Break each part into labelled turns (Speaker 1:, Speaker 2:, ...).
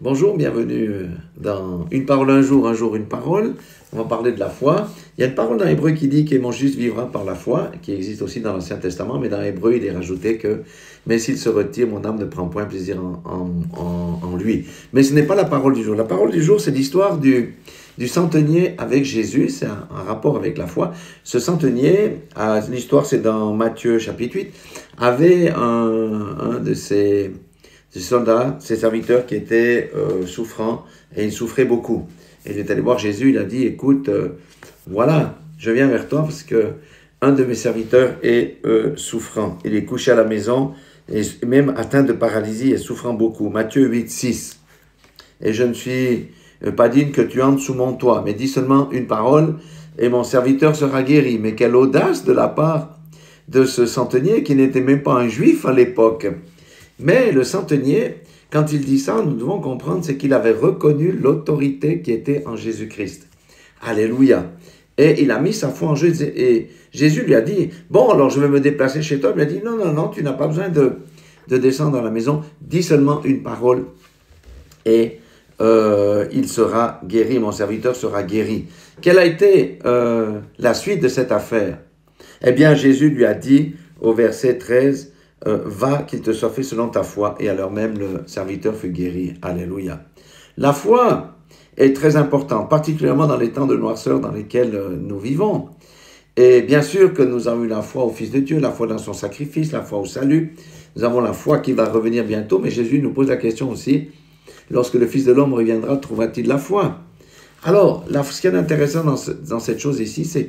Speaker 1: Bonjour, bienvenue dans Une parole un jour une parole. On va parler de la foi. Il y a une parole dans Hébreu qui dit que mon juste vivra par la foi, qui existe aussi dans l'Ancien Testament, mais dans Hébreu, il est rajouté que « Mais s'il se retire, mon âme ne prend point plaisir en lui. » Mais ce n'est pas la parole du jour. La parole du jour, c'est l'histoire du centenier avec Jésus. C'est un rapport avec la foi. Ce centenier, l'histoire c'est dans Matthieu chapitre 8, avait un de ses soldats, ses serviteurs qui étaient souffrants, et il souffrait beaucoup. Et il est allé voir Jésus, il a dit, écoute, voilà, je viens vers toi parce que un de mes serviteurs est souffrant. Il est couché à la maison, et même atteint de paralysie et souffrant beaucoup. Matthieu 8, 6. Et je ne suis pas digne que tu entres sous mon toit, mais dis seulement une parole, et mon serviteur sera guéri. Mais quelle audace de la part de ce centenier qui n'était même pas un juif à l'époque. Mais le centenier, quand il dit ça, nous devons comprendre, c'est qu'il avait reconnu l'autorité qui était en Jésus-Christ. Alléluia. Et il a mis sa foi en Jésus. Et Jésus lui a dit, bon, alors je vais me déplacer chez toi. Il lui a dit, non, tu n'as pas besoin de descendre dans la maison. Dis seulement une parole et il sera guéri, mon serviteur sera guéri. Quelle a été la suite de cette affaire? Eh bien, Jésus lui a dit au verset 13, va, qu'il te soit fait selon ta foi. Et alors même, le serviteur fut guéri. Alléluia. La foi est très importante, particulièrement dans les temps de noirceur dans lesquels nous vivons. Et bien sûr que nous avons eu la foi au Fils de Dieu, la foi dans son sacrifice, la foi au salut. Nous avons la foi qui va revenir bientôt, mais Jésus nous pose la question aussi, lorsque le Fils de l'homme reviendra, trouvera-t-il la foi? Alors, ce qui est intéressant dans cette chose ici, c'est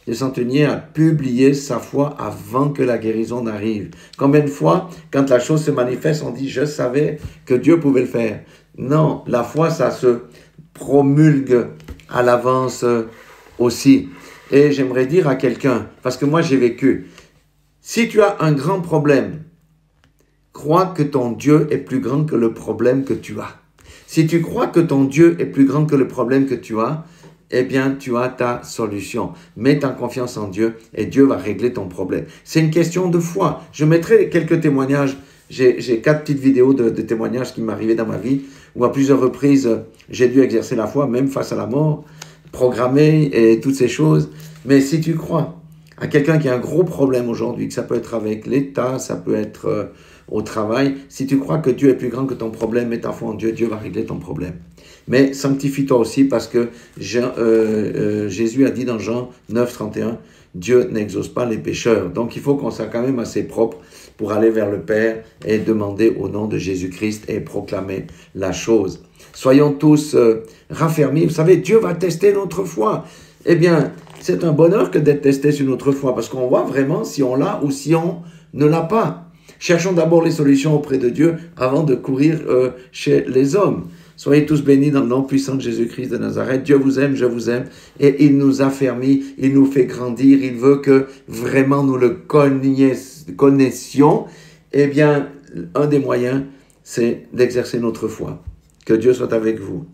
Speaker 1: le centenier a publié sa foi avant que la guérison n'arrive. Combien de fois, quand la chose se manifeste, on dit « je savais que Dieu pouvait le faire ». Non, la foi, ça se promulgue à l'avance aussi. Et j'aimerais dire à quelqu'un, parce que moi j'ai vécu, si tu as un grand problème, crois que ton Dieu est plus grand que le problème que tu as. Si tu crois que ton Dieu est plus grand que le problème que tu as, eh bien, tu as ta solution. Mets ta confiance en Dieu et Dieu va régler ton problème. C'est une question de foi. Je mettrai quelques témoignages. J'ai 4 petites vidéos de témoignages qui m'arrivaient dans ma vie où à plusieurs reprises, j'ai dû exercer la foi, même face à la mort, programmer et toutes ces choses. Mais si tu crois à quelqu'un qui a un gros problème aujourd'hui, que ça peut être avec l'État, ça peut être au travail, si tu crois que Dieu est plus grand que ton problème, mets ta foi en Dieu, Dieu va régler ton problème. Mais sanctifie-toi aussi parce que Jésus a dit dans Jean 9, 31, Dieu n'exauce pas les pécheurs. Donc il faut qu'on soit quand même assez propre pour aller vers le Père et demander au nom de Jésus-Christ et proclamer la chose. Soyons tous raffermis. Vous savez, Dieu va tester notre foi. Eh bien, c'est un bonheur que d'être testé sur notre foi parce qu'on voit vraiment si on l'a ou si on ne l'a pas. Cherchons d'abord les solutions auprès de Dieu avant de courir chez les hommes. Soyez tous bénis dans le nom puissant de Jésus-Christ de Nazareth. Dieu vous aime, je vous aime. Et il nous affermit, il nous fait grandir. Il veut que vraiment nous le connaissions. Eh bien, un des moyens, c'est d'exercer notre foi. Que Dieu soit avec vous.